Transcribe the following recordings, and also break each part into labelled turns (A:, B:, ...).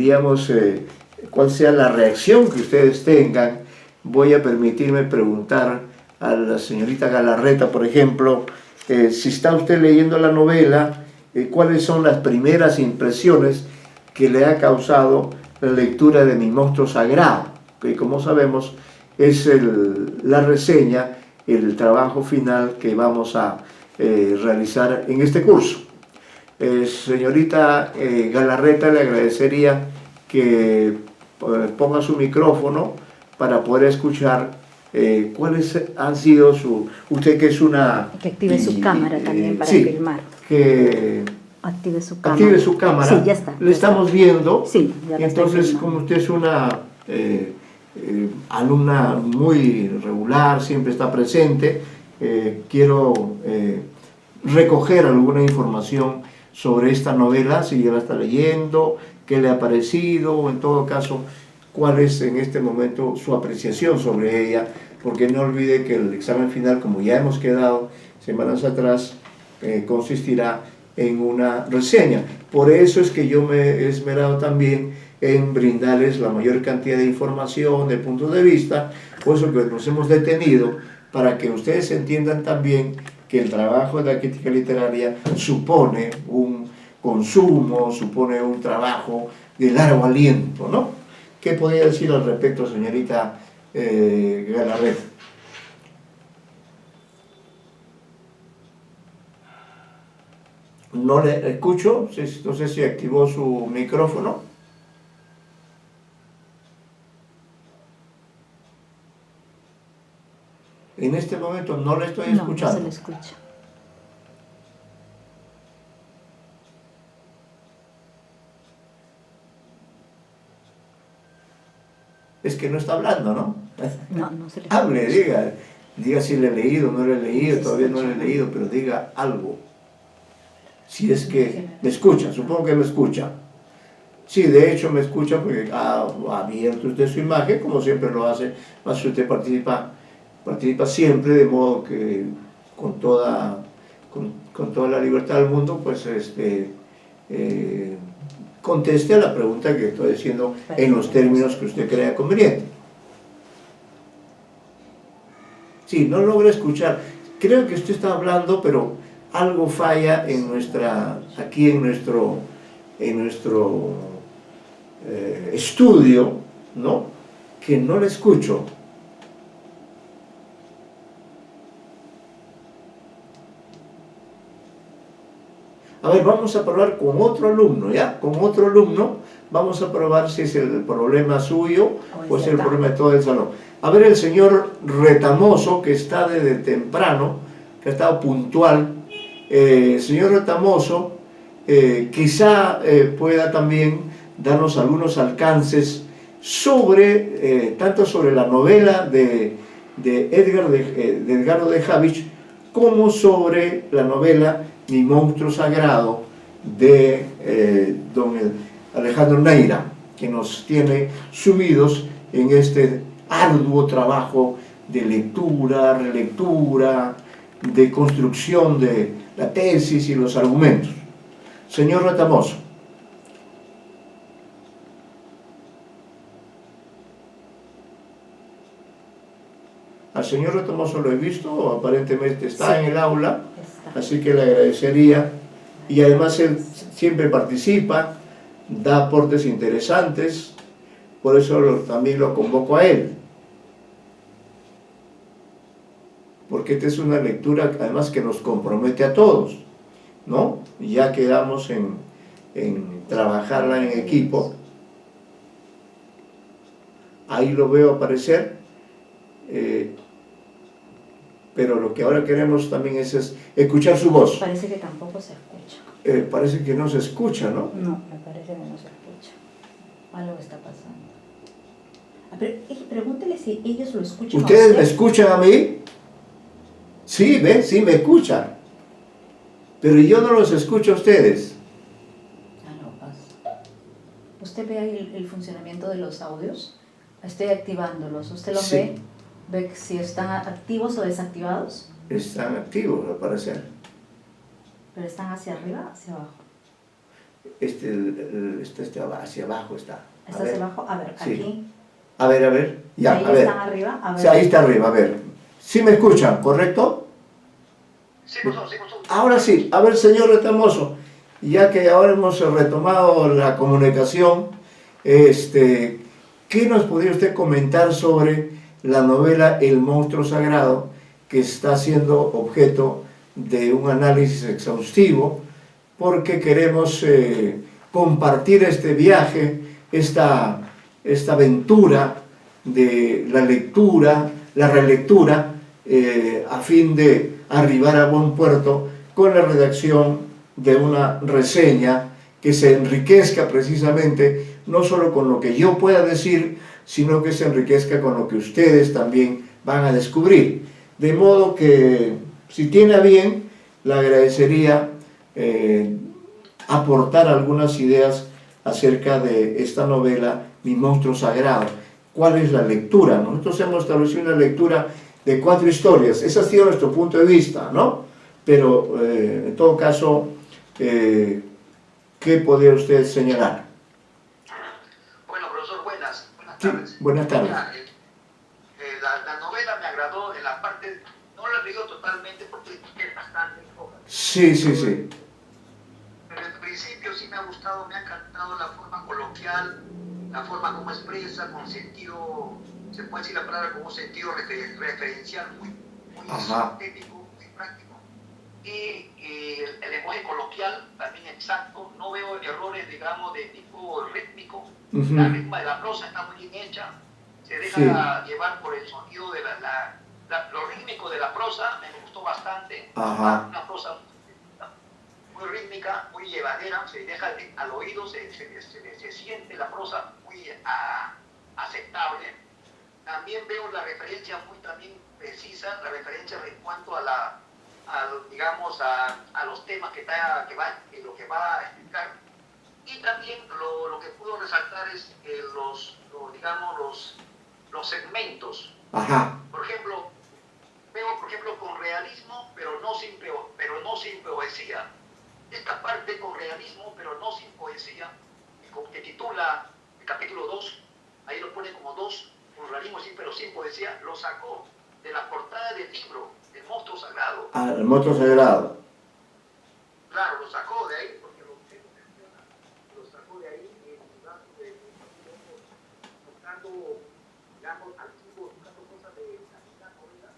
A: digamos, cuál sea la reacción que ustedes tengan. Voy a permitirme preguntar a la señorita Galarreta, por ejemplo, si está usted leyendo la novela, cuáles son las primeras impresiones que le ha causado la lectura de Mi monstruo sagrado, que como sabemos es la reseña, el trabajo final que vamos a realizar en este curso. Señorita Galarreta, le agradecería que ponga su micrófono para poder escuchar cuáles han sido usted que es una...
B: Que active su cámara también para
A: sí,
B: filmar.
A: Que
B: active su cámara.
A: Active su cámara.
B: Sí, ya está.
A: Le estamos viendo.
B: Sí, ya la
A: entonces,
B: estoy
A: como usted es una alumna muy regular, siempre está presente, quiero recoger alguna información sobre esta novela, si ya la está leyendo, qué le ha parecido, o en todo caso, cuál es en este momento su apreciación sobre ella, porque no olvide que el examen final, como ya hemos quedado semanas atrás, consistirá en una reseña. Por eso es que yo me he esmerado también en brindarles la mayor cantidad de información, de puntos de vista, por eso que nos hemos detenido, para que ustedes entiendan también que el trabajo de la crítica literaria supone un consumo, supone un trabajo de largo aliento, ¿no? ¿Qué podría decir al respecto, señorita Galarreta? No le escucho, no sé si activó su micrófono. En este momento no le estoy escuchando.
B: No se le escucha.
A: Es que no está hablando, ¿no?
B: No se le escucha.
A: Hable, diga si le he leído, no le he leído, todavía no le he leído, pero diga algo. Si es que me escucha, supongo que me escucha. Sí, de hecho me escucha porque ha abierto usted su imagen, como siempre lo hace, usted participa siempre, de modo que con toda la libertad del mundo, pues conteste a la pregunta que estoy haciendo en los términos que usted crea conveniente. Sí, no logro escuchar. Creo que usted está hablando, pero algo falla en aquí en nuestro estudio, ¿no? Que no le escucho. A ver, vamos a probar con otro alumno, ¿ya? Con otro alumno vamos a probar si es el problema suyo o es el problema de todo el salón. A ver, el señor Retamoso, que está desde temprano, que ha estado puntual. Señor Retamoso, quizá pueda también darnos algunos alcances sobre, tanto sobre la novela de Edgardo de Javich, como sobre la novela Mi monstruo sagrado de don Alejandro Neira, que nos tiene sumidos en este arduo trabajo de lectura, relectura, de construcción de la tesis y los argumentos. Señor Retamoso. Al señor Retamoso lo he visto, aparentemente está en el aula, así que le agradecería, y además él siempre participa, da aportes interesantes, por eso también lo convoco a él. Porque esta es una lectura además que nos compromete a todos, ¿no? Ya quedamos en trabajarla en equipo. Ahí lo veo aparecer, pero lo que ahora queremos también es escuchar su voz.
B: Parece que tampoco se escucha.
A: Parece que no se escucha, ¿no?
B: No, me parece que no se escucha. Algo está pasando. Pero pregúntele si ellos lo escuchan.
A: ¿Ustedes me escuchan a mí? Sí, ¿ven? Sí, me escuchan. Pero yo no los escucho a ustedes.
B: No pasa. ¿Usted ve ahí el funcionamiento de los audios? Estoy activándolos. ¿Usted los ve? ¿Ve si están activos o desactivados?
A: Están activos, al parecer.
B: ¿Pero están hacia arriba o hacia abajo?
A: hacia abajo está.
B: ¿Está hacia abajo? A ver,
A: sí.
B: aquí.
A: A ver, ya,
B: ahí
A: a ver.
B: Están arriba, a ver.
A: Sí, ahí está arriba, a ver. ¿Sí me escuchan, correcto?
C: Sí, profesor, sí, profesor.
A: Ahora sí, a ver, señor Retamoso, ya que ahora hemos retomado la comunicación, ¿qué nos podría usted comentar sobre la novela El monstruo sagrado, que está siendo objeto de un análisis exhaustivo, porque queremos compartir este viaje, esta aventura de la lectura, la relectura, a fin de arribar a buen puerto con la redacción de una reseña que se enriquezca precisamente no solo con lo que yo pueda decir, sino que se enriquezca con lo que ustedes también van a descubrir. De modo que, si tiene a bien, le agradecería aportar algunas ideas acerca de esta novela, Mi monstruo sagrado. ¿Cuál es la lectura? Nosotros hemos establecido una lectura de 4 historias. Ese ha sido nuestro punto de vista, ¿no? Pero, en todo caso, ¿qué podría usted señalar?
C: Bueno, profesor, buenas
A: Sí,
C: tardes.
A: buenas tardes.
C: Mira, la novela me agradó en la parte, no la he leído totalmente porque es bastante hojas.
A: Sí, sí, sí.
C: Pero en principio sí me ha gustado, me ha encantado la forma coloquial, la forma como expresa, con sentido, se puede decir la palabra como un sentido referencial muy sintético, muy práctico. Y el lenguaje coloquial también exacto, no veo errores, digamos, de tipo rítmico. La ritma de la prosa está muy bien hecha, se deja llevar por el sonido de lo rítmico de la prosa, me gustó bastante. Una prosa muy rítmica, muy llevadera, se deja al oído, se siente la prosa muy aceptable. También veo la referencia muy también precisa, la referencia en cuanto a los temas que va a explicar. Y también lo que puedo resaltar es los segmentos. Por ejemplo, veo con realismo, pero no sin poesía. Esta parte con realismo, pero no sin poesía, que titula el capítulo 2, ahí lo pone como 2, con realismo sí, pero sin poesía, lo sacó de la portada del libro, El monstruo sagrado.
A: El monstruo sagrado.
C: Claro, lo sacó de ahí, porque lo sacó de ahí, buscando, digamos, archivos, buscando cosas de esta novela,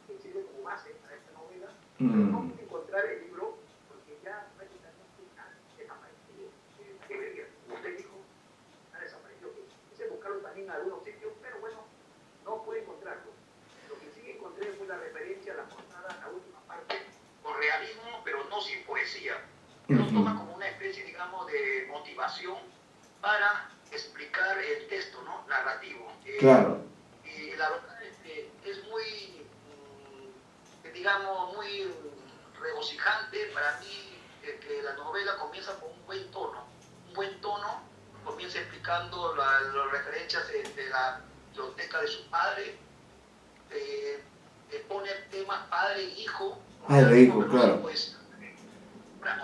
C: que sirve como base a esta novela, pero no pude encontrar el libro, porque ya prácticamente ha desaparecido. Como usted dijo, ha desaparecido. Quise buscarlo también en algunos sitios, pero bueno, no pude encontrarlo. Lo que sí encontré fue la referencia a la portada, la última parte, con realismo, pero no sin poesía. Lo toma como una especie, digamos, de motivación para explicar el texto, ¿no? Narrativo.
A: Claro.
C: Y la verdad es muy, digamos, muy regocijante para mí que la novela comienza con un buen tono. Un buen tono, comienza explicando las referencias de la biblioteca de su padre, pone el tema padre e hijo.
A: Padre e hijo, claro.
C: Pues,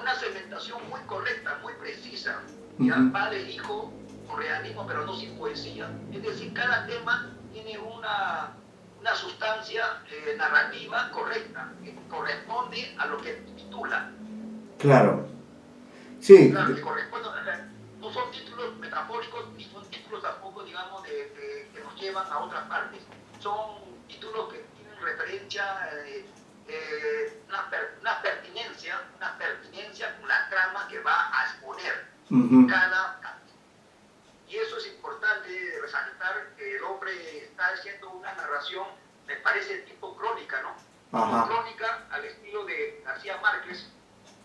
C: una segmentación muy correcta, muy precisa. ¿Ya? Padre e hijo, con realismo, pero no sin poesía. Es decir, cada tema tiene una sustancia narrativa correcta, que corresponde a lo que titula.
A: Claro. Sí.
C: Claro, que corresponde, no son títulos metafóricos, ni son títulos tampoco, digamos, que nos llevan a otras partes. Son títulos que tienen referencia, una pertinencia con la trama que va a exponer cada capítulo. Y eso es importante resaltar, que el hombre está haciendo una narración, me parece tipo crónica, ¿no? Crónica al estilo de García Márquez,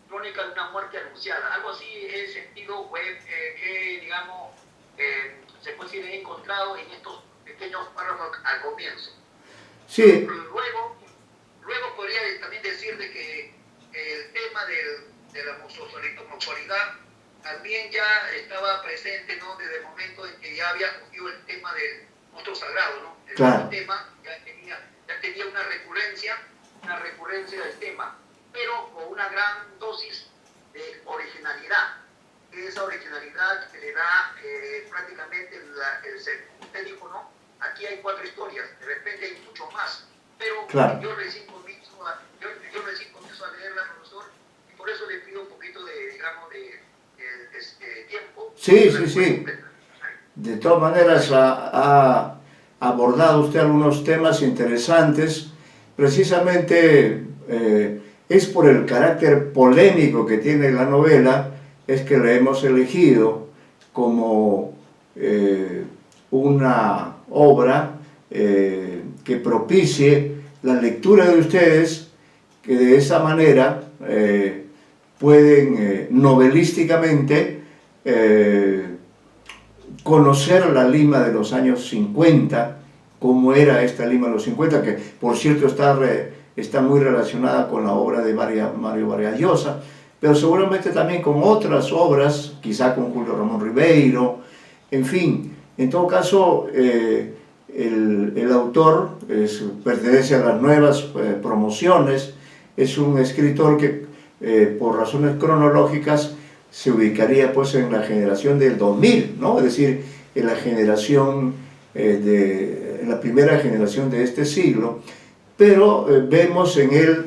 C: crónica de una muerte anunciada, algo así es el sentido web que, digamos, se puede decir, he encontrado en estos pequeños párrafos al comienzo.
A: Sí.
C: Luego podría también decir de que el tema de la homosexualidad también ya estaba presente, ¿no? Desde el momento en que ya había cogido el tema del monstruo sagrado, ¿no? El tema ya tenía una recurrencia del tema, pero con una gran dosis de originalidad. esa originalidad que le da prácticamente el ser. Usted dijo, ¿no? Aquí hay 4 historias, de repente hay mucho más, pero
A: claro.
C: yo recién comienzo a leerla, profesor, y por eso le pido un poquito de, digamos, de tiempo.
A: Sí. De todas maneras, ha abordado usted algunos temas interesantes. Precisamente es por el carácter polémico que tiene la novela, es que la hemos elegido como una obra que propicie la lectura de ustedes, que de esa manera pueden novelísticamente conocer la Lima de los años 50, cómo era esta Lima de los 50, que por cierto está muy relacionada con la obra de Mario Vargas Llosa, pero seguramente también con otras obras, quizá con Julio Ramón Ribeiro, en fin. En todo caso, el autor pertenece a las nuevas promociones, es un escritor que por razones cronológicas se ubicaría pues en la generación del 2000, ¿no? Es decir, en la generación en la primera generación de este siglo, pero vemos en él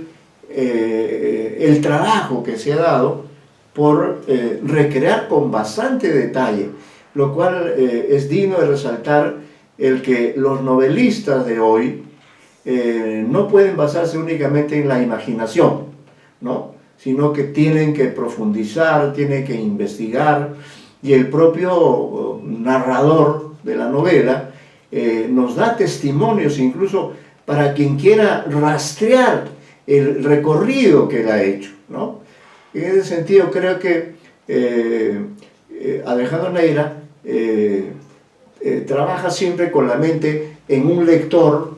A: el trabajo que se ha dado por recrear con bastante detalle, lo cual es digno de resaltar el que los novelistas de hoy no pueden basarse únicamente en la imaginación, ¿no? Sino que tienen que profundizar, tienen que investigar, y el propio narrador de la novela nos da testimonios incluso para quien quiera rastrear el recorrido que él ha hecho, ¿no? En ese sentido creo que Alejandro Neira trabaja siempre con la mente en un lector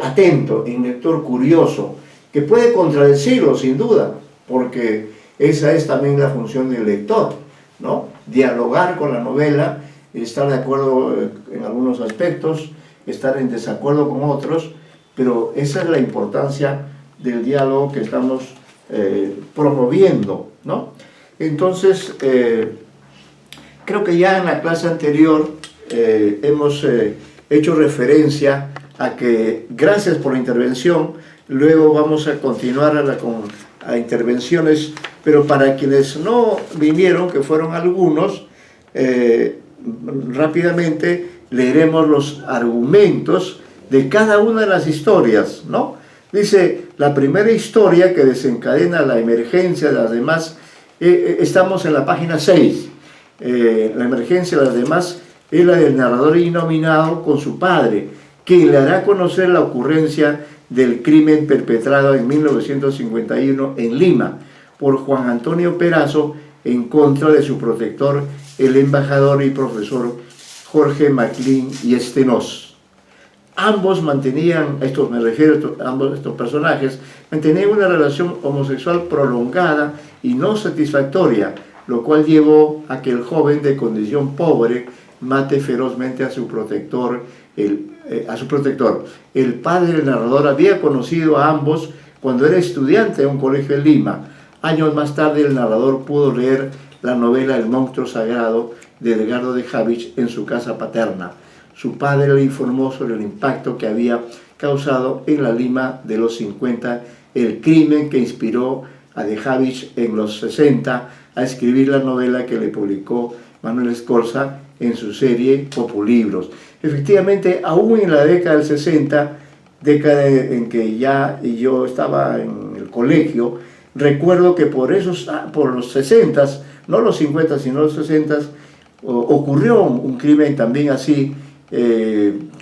A: atento, en un lector curioso, que puede contradecirlo sin duda, porque esa es también la función del lector, ¿no? Dialogar con la novela, estar de acuerdo en algunos aspectos, estar en desacuerdo con otros, pero esa es la importancia del diálogo que estamos promoviendo, ¿no? Entonces, creo que ya en la clase anterior hemos hecho referencia a que, gracias por la intervención, luego vamos a continuar a intervenciones, pero para quienes no vinieron, que fueron algunos, rápidamente leeremos los argumentos de cada una de las historias, ¿no? Dice, la primera historia que desencadena la emergencia de las demás, estamos en la página 6, la emergencia de las demás es la del narrador innominado con su padre, que le hará conocer la ocurrencia del crimen perpetrado en 1951 en Lima por Juan Antonio Perazo en contra de su protector, el embajador y profesor Jorge Maclín y Estenos. Ambos mantenían, me refiero a ambos estos personajes, mantenían una relación homosexual prolongada y no satisfactoria, lo cual llevó a que el joven de condición pobre mate ferozmente a su protector. El padre del narrador había conocido a ambos cuando era estudiante de un colegio en Lima. Años más tarde el narrador pudo leer la novela El monstruo sagrado de Edgardo de Javich en su casa paterna. Su padre le informó sobre el impacto que había causado en la Lima de los 50 el crimen que inspiró a de Javich en los 60 a escribir la novela que le publicó Manuel Escorza en su serie Populibros. Efectivamente, aún en la década del 60, década en que ya yo estaba en el colegio, recuerdo que por los 60, no los 50, sino los 60, ocurrió un crimen también así,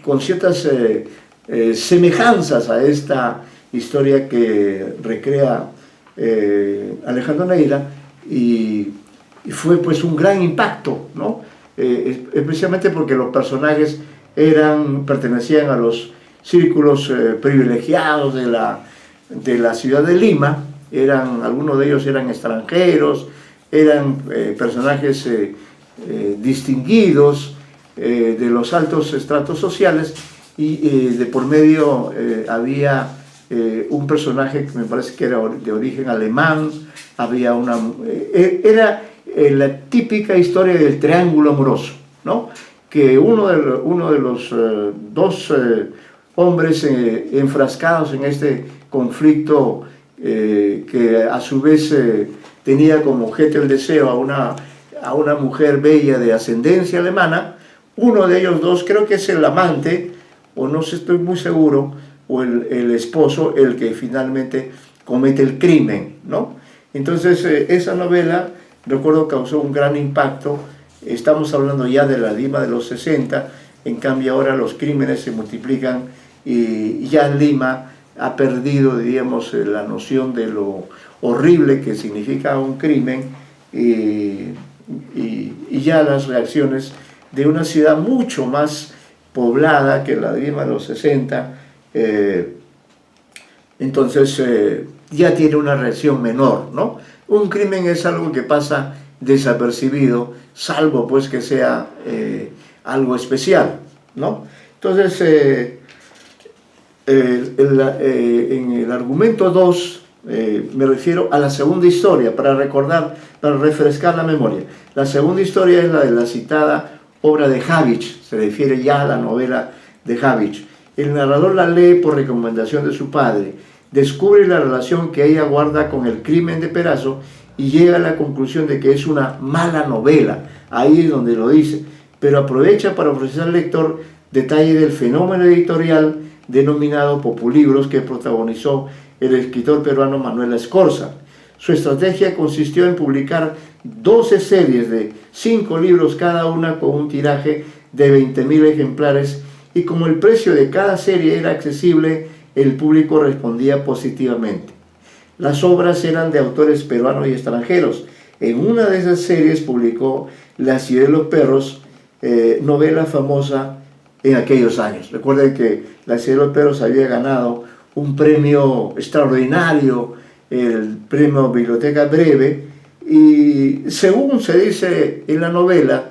A: con ciertas semejanzas a esta historia que recrea Alejandro Neira, y fue pues un gran impacto, ¿no? Especialmente porque los personajes pertenecían a los círculos privilegiados de la ciudad de Lima. Algunos de ellos eran extranjeros, eran personajes distinguidos de los altos estratos sociales, y de por medio había un personaje que me parece que era de origen alemán, había la típica historia del triángulo amoroso, ¿no? Que uno de los dos hombres enfrascados en este conflicto que a su vez tenía como objeto el deseo a una mujer bella de ascendencia alemana, uno de ellos dos, creo que es el amante, o no sé, estoy muy seguro, o el esposo, el que finalmente comete el crimen, ¿no? Entonces esa novela, recuerdo, causó un gran impacto. Estamos hablando ya de la Lima de los 60, en cambio ahora los crímenes se multiplican y ya Lima ha perdido, diríamos, la noción de lo horrible que significa un crimen y ya las reacciones de una ciudad mucho más poblada que la de Lima de los 60, entonces ya tiene una reacción menor, ¿no? Un crimen es algo que pasa desapercibido, salvo pues que sea algo especial, ¿no? Entonces, en el argumento 2 me refiero a la segunda historia, para refrescar la memoria. La segunda historia es la de la citada obra de Habich, se refiere ya a la novela de Habich. El narrador la lee por recomendación de su padre, descubre la relación que ella guarda con el crimen de Perazo y llega a la conclusión de que es una mala novela, ahí es donde lo dice, pero aprovecha para ofrecer al lector detalle del fenómeno editorial denominado Populibros que protagonizó el escritor peruano Manuel Escorza. Su estrategia consistió en publicar 12 series de 5 libros cada una con un tiraje de 20.000 ejemplares y como el precio de cada serie era accesible, el público respondía positivamente. Las obras eran de autores peruanos y extranjeros. En una de esas series publicó La ciudad de los perros, novela famosa en aquellos años. Recuerden que La ciudad de los perros había ganado un premio extraordinario, el premio Biblioteca Breve, y según se dice en la novela,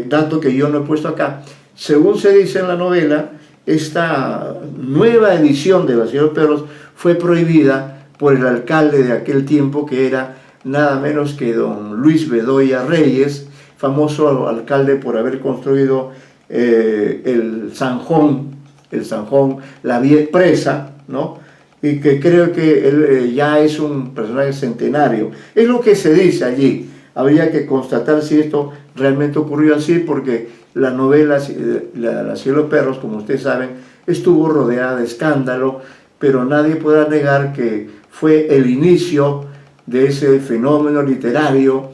A: dato que yo no he puesto acá, según se dice en la novela, esta nueva edición de La ciudad de los perros fue prohibida por el alcalde de aquel tiempo, que era nada menos que don Luis Bedoya Reyes, famoso alcalde por haber construido el Zanjón, la vía expresa, ¿no? Y que creo que él ya es un personaje centenario. Es lo que se dice allí. Habría que constatar si esto realmente ocurrió así, porque la novela La ciudad de los perros, como ustedes saben, estuvo rodeada de escándalo, pero nadie podrá negar que fue el inicio de ese fenómeno literario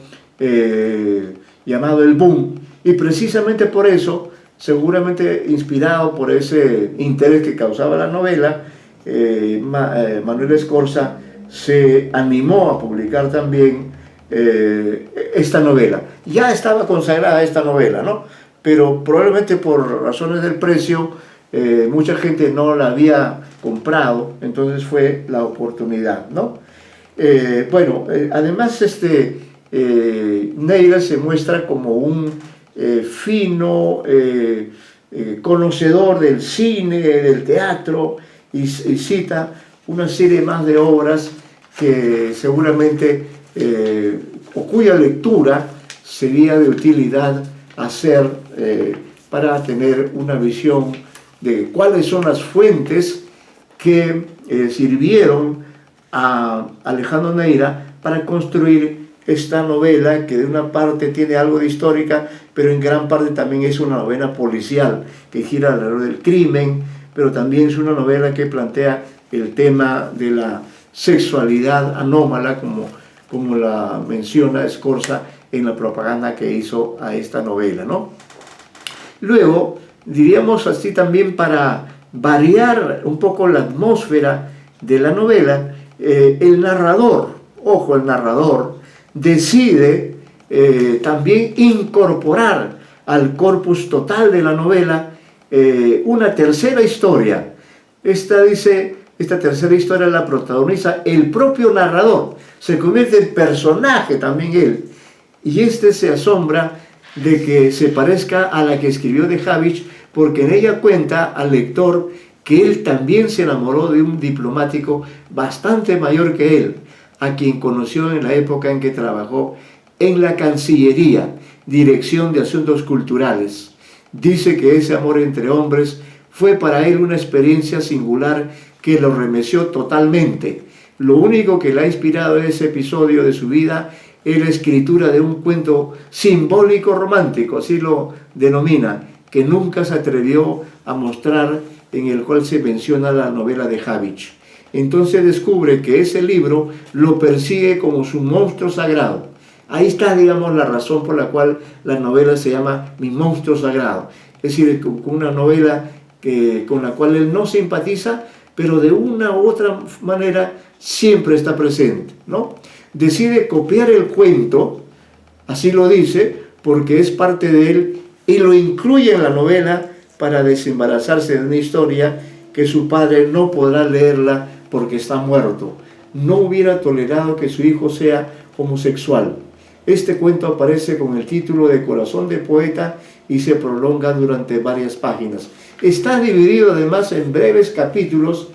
A: llamado el boom, y precisamente por eso, seguramente inspirado por ese interés que causaba la novela, Manuel Escorza se animó a publicar también esta novela. Ya estaba consagrada esta novela, ¿no? Pero probablemente por razones del precio mucha gente no la había comprado, entonces fue la oportunidad, ¿no? Además Neira se muestra como un fino conocedor del cine, del teatro, y cita una serie más de obras que seguramente o cuya lectura sería de utilidad hacer para tener una visión de cuáles son las fuentes que sirvieron a Alejandro Neira para construir esta novela, que de una parte tiene algo de histórica, pero en gran parte también es una novela policial que gira alrededor del crimen, pero también es una novela que plantea el tema de la sexualidad anómala, como la menciona Escorza en la propaganda que hizo a esta novela, ¿no? Luego, diríamos así también, para variar un poco la atmósfera de la novela, el narrador decide también incorporar al corpus total de la novela una tercera historia. Esta tercera historia la protagoniza el propio narrador, se convierte en personaje también él, y se asombra de que se parezca a la que escribió de Habich, porque en ella cuenta al lector que él también se enamoró de un diplomático bastante mayor que él, a quien conoció en la época en que trabajó en la Cancillería, Dirección de Asuntos Culturales. Dice que ese amor entre hombres fue para él una experiencia singular que lo remeció totalmente. Lo único que le ha inspirado ese episodio de su vida es la escritura de un cuento simbólico romántico, así lo denomina, que nunca se atrevió a mostrar, en el cual se menciona la novela de Habich. Entonces descubre que ese libro lo persigue como su monstruo sagrado. Ahí está, digamos, la razón por la cual la novela se llama Mi monstruo sagrado. Es decir, una novela con la cual él no simpatiza, pero de una u otra manera siempre está presente, ¿no? Decide copiar el cuento, así lo dice, porque es parte de él, y lo incluye en la novela para desembarazarse de una historia que su padre no podrá leerla porque está muerto. No hubiera tolerado que su hijo sea homosexual. Este cuento aparece con el título de Corazón de Poeta y se prolonga durante varias páginas. Está dividido además en breves capítulos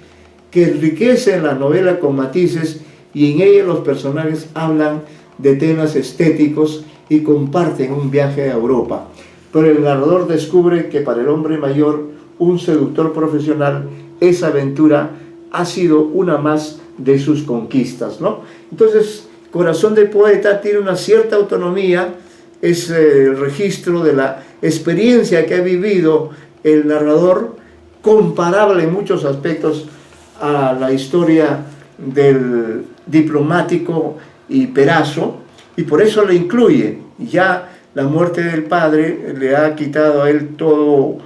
A: que enriquecen la novela con matices, y en ella los personajes hablan de temas estéticos y comparten un viaje a Europa. Pero el narrador descubre que para el hombre mayor, un seductor profesional, esa aventura ha sido una más de sus conquistas, ¿no? Entonces, Corazón de Poeta tiene una cierta autonomía, es el registro de la experiencia que ha vivido el narrador, comparable en muchos aspectos a la historia del diplomático y Perazo, y por eso le incluye. Ya la muerte del padre le ha quitado a él todo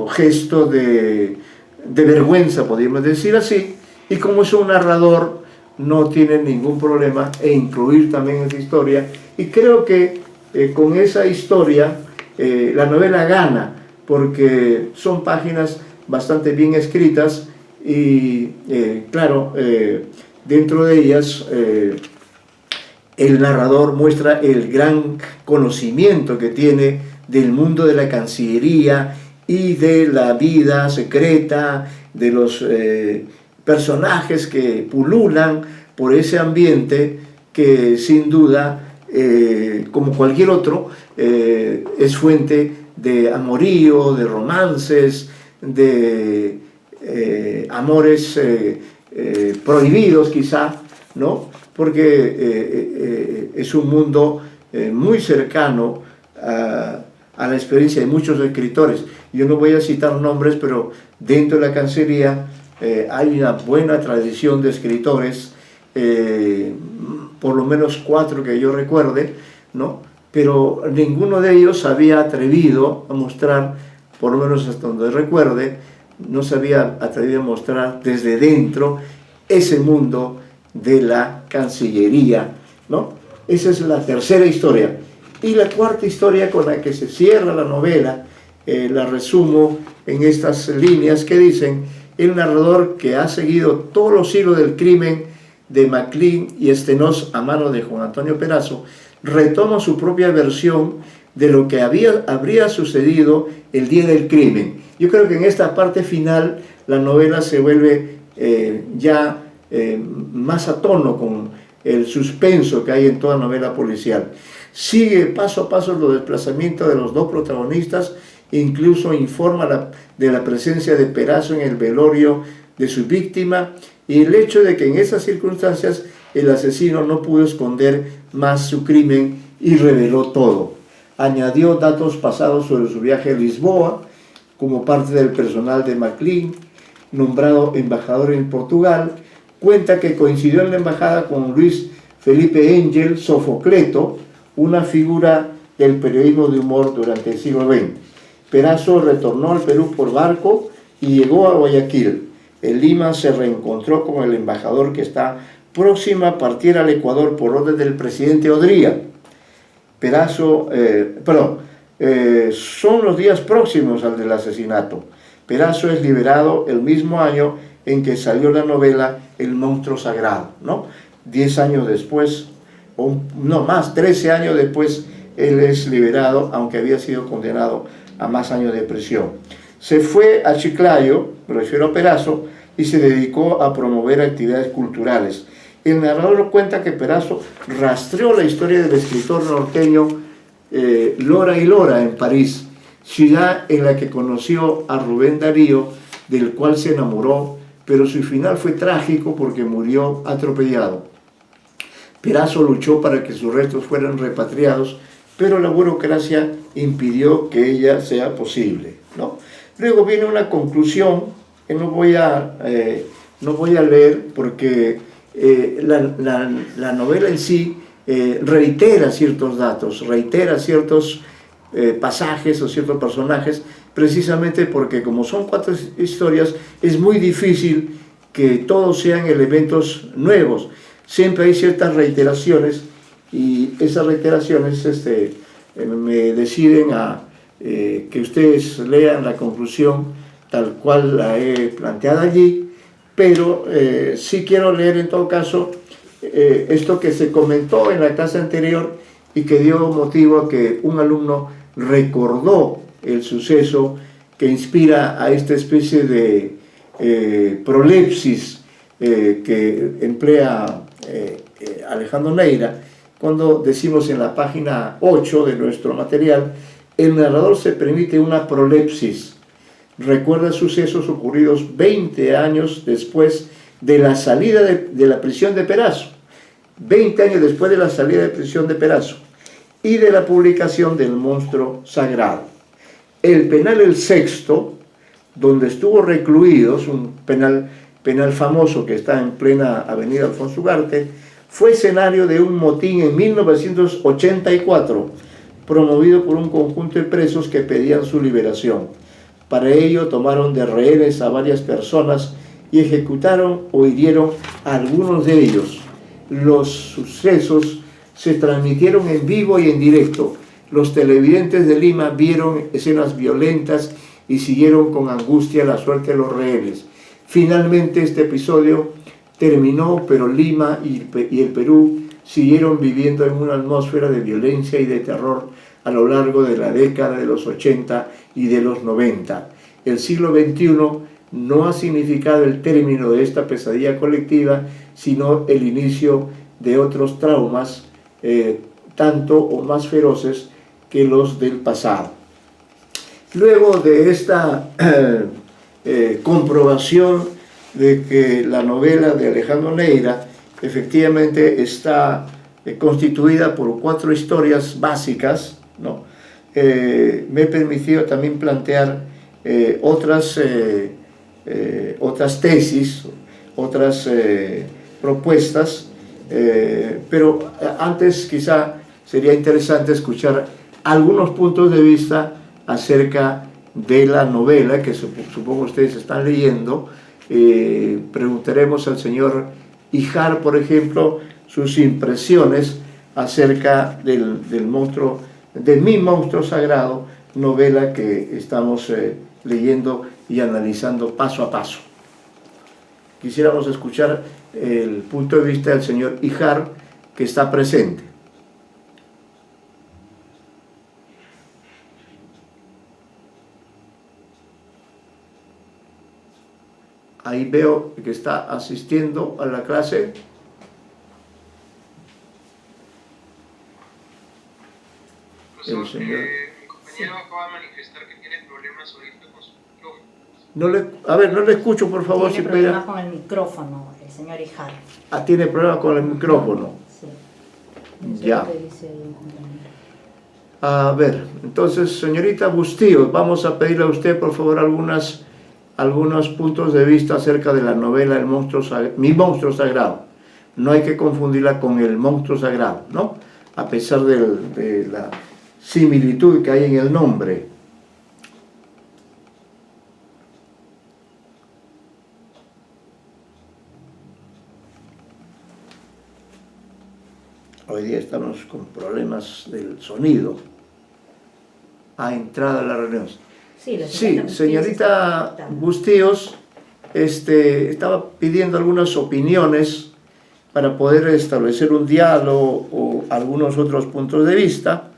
A: gesto de vergüenza, podríamos decir así, y como es un narrador, no tiene ningún problema en incluir también esa historia, y creo que con esa historia la novela gana, porque son páginas bastante bien escritas, y claro, dentro de ellas el narrador muestra el gran conocimiento que tiene del mundo de la Cancillería y de la vida secreta, de los personajes que pululan por ese ambiente que sin duda, como cualquier otro, es fuente de amorío, de romances, de amores prohibidos quizá, ¿no? Porque es un mundo muy cercano a la experiencia de muchos escritores. Yo no voy a citar nombres, pero dentro de la Cancillería hay una buena tradición de escritores, por lo menos 4 que yo recuerde, ¿no? Pero ninguno de ellos había atrevido a mostrar, por lo menos hasta donde recuerde, no se había atrevido a mostrar desde dentro ese mundo de la Cancillería, ¿no? Esa es la tercera historia. Y la cuarta historia con la que se cierra la novela, la resumo en estas líneas que dicen: el narrador, que ha seguido todos los hilos del crimen de Maclean y Stenós a mano de Juan Antonio Perazo, retoma su propia versión de lo que habría sucedido el día del crimen. Yo creo que en esta parte final la novela se vuelve más a tono con el suspenso que hay en toda novela policial. Sigue paso a paso los desplazamientos de los dos protagonistas, incluso informa de la presencia de Perazo en el velorio de su víctima, y el hecho de que en esas circunstancias el asesino no pudo esconder más su crimen y reveló todo. Añadió datos pasados sobre su viaje a Lisboa, como parte del personal de Maclean, nombrado embajador en Portugal. Cuenta que coincidió en la embajada con Luis Felipe Engel Sofocleto, una figura del periodismo de humor durante el siglo XX. Perazo retornó al Perú por barco y llegó a Guayaquil. En Lima se reencontró con el embajador, que está próximo a partir al Ecuador por orden del presidente Odría. Son los días próximos al del asesinato. Perazo es liberado el mismo año en que salió la novela El monstruo sagrado, ¿no? 10 años después, o no más, 13 años después, él es liberado, aunque había sido condenado a más años de prisión. Se fue a Chiclayo, me refiero a Perazo, y se dedicó a promover actividades culturales. el narrador cuenta que Perazo rastreó la historia del escritor norteño Lora y Lora en París, ciudad en la que conoció a Rubén Darío, del cual se enamoró, pero su final fue trágico porque murió atropellado. Perazo luchó para que sus restos fueran repatriados, pero la burocracia impidió que ella sea posible, ¿no? Luego viene una conclusión que no voy a leer porque la novela en sí reitera ciertos datos, reitera ciertos pasajes o ciertos personajes, precisamente porque como son 4 historias, es muy difícil que todos sean elementos nuevos. Siempre hay ciertas reiteraciones y esas reiteraciones me deciden a que ustedes lean la conclusión tal cual la he planteado allí, pero sí quiero leer en todo caso esto que se comentó en la clase anterior y que dio motivo a que un alumno recordó el suceso que inspira a esta especie de prolepsis que emplea Alejandro Neira, cuando decimos en la página 8 de nuestro material, el narrador se permite una prolepsis, recuerda sucesos ocurridos 20 años después de la salida de la prisión de Perazo, 20 años después de la salida de prisión de Perazo y de la publicación del Monstruo Sagrado. El penal El Sexto, donde estuvo recluido, es un penal famoso que está en plena avenida Alfonso Ugarte, fue escenario de un motín en 1984, promovido por un conjunto de presos que pedían su liberación. Para ello tomaron de rehenes a varias personas y ejecutaron o hirieron a algunos de ellos. Los sucesos se transmitieron en vivo y en directo. Los televidentes de Lima vieron escenas violentas y siguieron con angustia la suerte de los rehenes. Finalmente este episodio terminó, pero Lima y el Perú siguieron viviendo en una atmósfera de violencia y de terror a lo largo de la década de los 80 y de los 90. El siglo XXI no ha significado el término de esta pesadilla colectiva, sino el inicio de otros traumas, tanto o más feroces que los del pasado. Luego de esta comprobación de que la novela de Alejandro Neira efectivamente está constituida por 4 historias básicas, ¿no? Me he permitido también plantear otras tesis, otras propuestas, pero antes quizá sería interesante escuchar algunos puntos de vista acerca de la novela que supongo ustedes están leyendo. Preguntaremos al señor Híjar, por ejemplo, sus impresiones acerca del monstruo, de Mi Monstruo Sagrado, novela que estamos leyendo y analizando paso a paso. Quisiéramos escuchar el punto de vista del señor Híjar, que está presente. Ahí veo que está asistiendo a la clase.
D: Profesor, mi compañero acaba de manifestar que tiene problemas ahorita con su micrófono.
A: No le escucho, por favor.
B: Tiene problemas con el micrófono, el señor Híjar.
A: Tiene problemas con el micrófono.
B: Sí.
A: Ya. A ver, entonces, señorita Bustíos, vamos a pedirle a usted, por favor, algunos puntos de vista acerca de la novela Mi Monstruo Sagrado. No hay que confundirla con El Monstruo Sagrado, ¿no? A pesar de la similitud que hay en el nombre. Hoy día estamos con problemas del sonido. Entrada a la reunión. Sí, señorita Bustíos, estaba pidiendo algunas opiniones para poder establecer un diálogo o algunos otros puntos de vista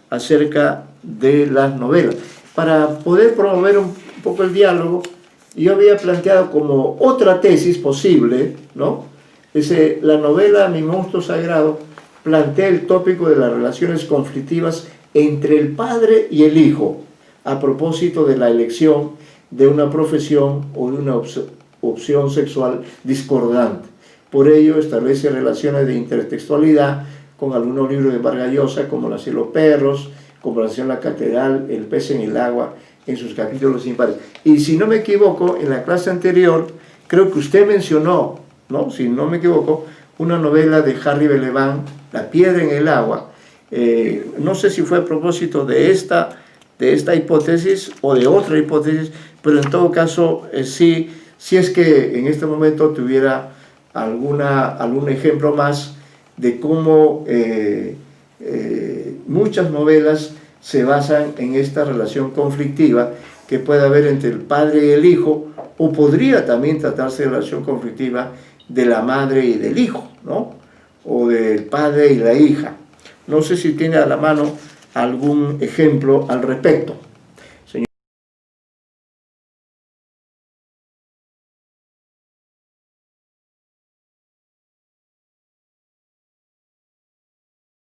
A: acerca de las novelas. Para poder promover un poco el diálogo, yo había planteado como otra tesis posible, ¿no? La novela Mi monstruo sagrado plantea el tópico de las relaciones conflictivas entre el padre y el hijo, a propósito de la elección de una profesión o de una opción sexual discordante. Por ello establece relaciones de intertextualidad con algunos libros de Vargas Llosa, como La Cielo Perros, Comparación La Catedral, El pez en el agua, en sus capítulos impares. Y si no me equivoco, en la clase anterior, creo que usted mencionó, ¿no? Si no me equivoco, una novela de Harry Belaban, La piedra en el agua. No sé si fue a propósito de esta hipótesis o de otra hipótesis, pero en todo caso, si es que en este momento tuviera algún ejemplo más de cómo muchas novelas se basan en esta relación conflictiva que puede haber entre el padre y el hijo, o podría también tratarse de relación conflictiva de la madre y del hijo, ¿no? O del padre y la hija. No sé si tiene a la mano algún ejemplo al respecto.